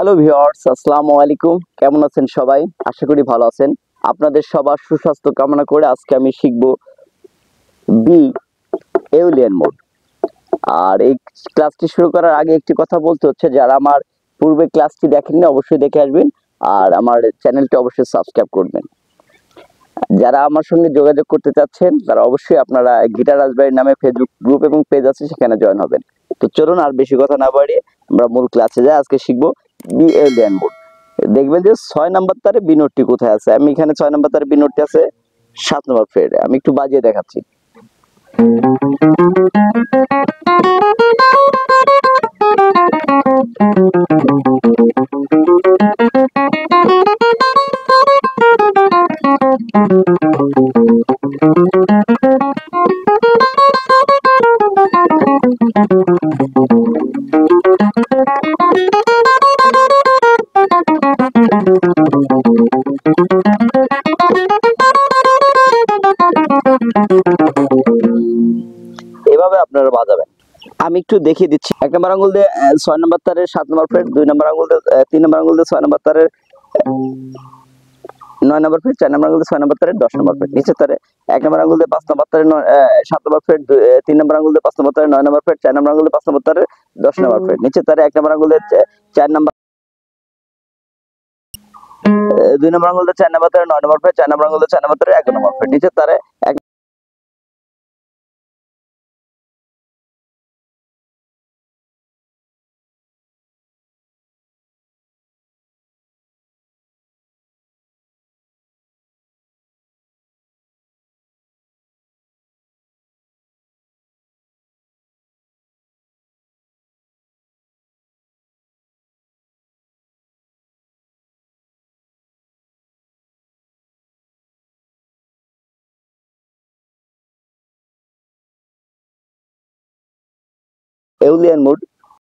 Hello viewers, আসসালামু আলাইকুম। কেমন আছেন সবাই? আশা করি ভালো আছেন। আপনাদের সবার সুস্বাস্থ্য কামনা করে আজকে আমি শিখব বি এউলিয়ান মোড। আর এই ক্লাসটি শুরু করার আগে একটি কথা বলতে হচ্ছে, যারা আমার পূর্বে ক্লাসটি দেখেননি অবশ্যই দেখে আসবেন আর আমার চ্যানেলটি অবশ্যই সাবস্ক্রাইব করবেন। যারা আমার সঙ্গে যোগাযোগ করতে চাচ্ছেন তারা অবশ্যই আপনারা গিটার রাজবাড়ি নামে ফেসবুক গ্রুপ এবং পেজ আছে, সেখানে জয়েন হবেন। তো চলুন আর বেশি কথা না বাড়িয়ে আমরা মূল ক্লাসে যাই। আজকে শিখবো বি এউলিয়ান মোড। দেখবেন যে 6 নাম্বার তারে বি নোটটি কোথায় আছে। আমি এখানে 6 নাম্বার তারে বি নোটটি আছে 7 নম্বর ফ্রেডে। আমি একটু বাজিয়ে দেখাচ্ছি। এভাবে আপনারা বাজাবেন। আমি একটু দেখিয়ে দিচ্ছি। 1 নম্বর আঙ্গুল দিয়ে 6 নম্বর তারের 7 নম্বর ফ্রেট, 2 নম্বর আঙ্গুল দিয়ে 3 নম্বর আঙ্গুল দিয়ে 6 নম্বর তারের 9 নম্বর ফ্রেট, 4 নম্বর আঙ্গুল দিয়ে 6 নম্বর তারের 10 নম্বর ফ্রেট। নিচের তারে 1 নম্বর আঙ্গুল দিয়ে 5 নম্বর তারের 7 নম্বর ফ্রেট, 3 নম্বর আঙ্গুল দিয়ে 5 নম্বর তারের 9 নম্বর ফ্রেট, 4 নম্বর আঙ্গুল দিয়ে 5 নম্বর তারের 10 নম্বর ফ্রেট। নিচের তারে 1 নম্বর আঙ্গুল দিয়ে 4 নম্বর 2 নম্বর আঙ্গুল দিয়ে 4 নম্বর তারের 9 নম্বর ফ্রেট, 4 নম্বর আঙ্গুল দিয়ে 4 নম্বর তারের 11 নম্বর ফ্রেট। নিচের তারে এউলিয়ান মোড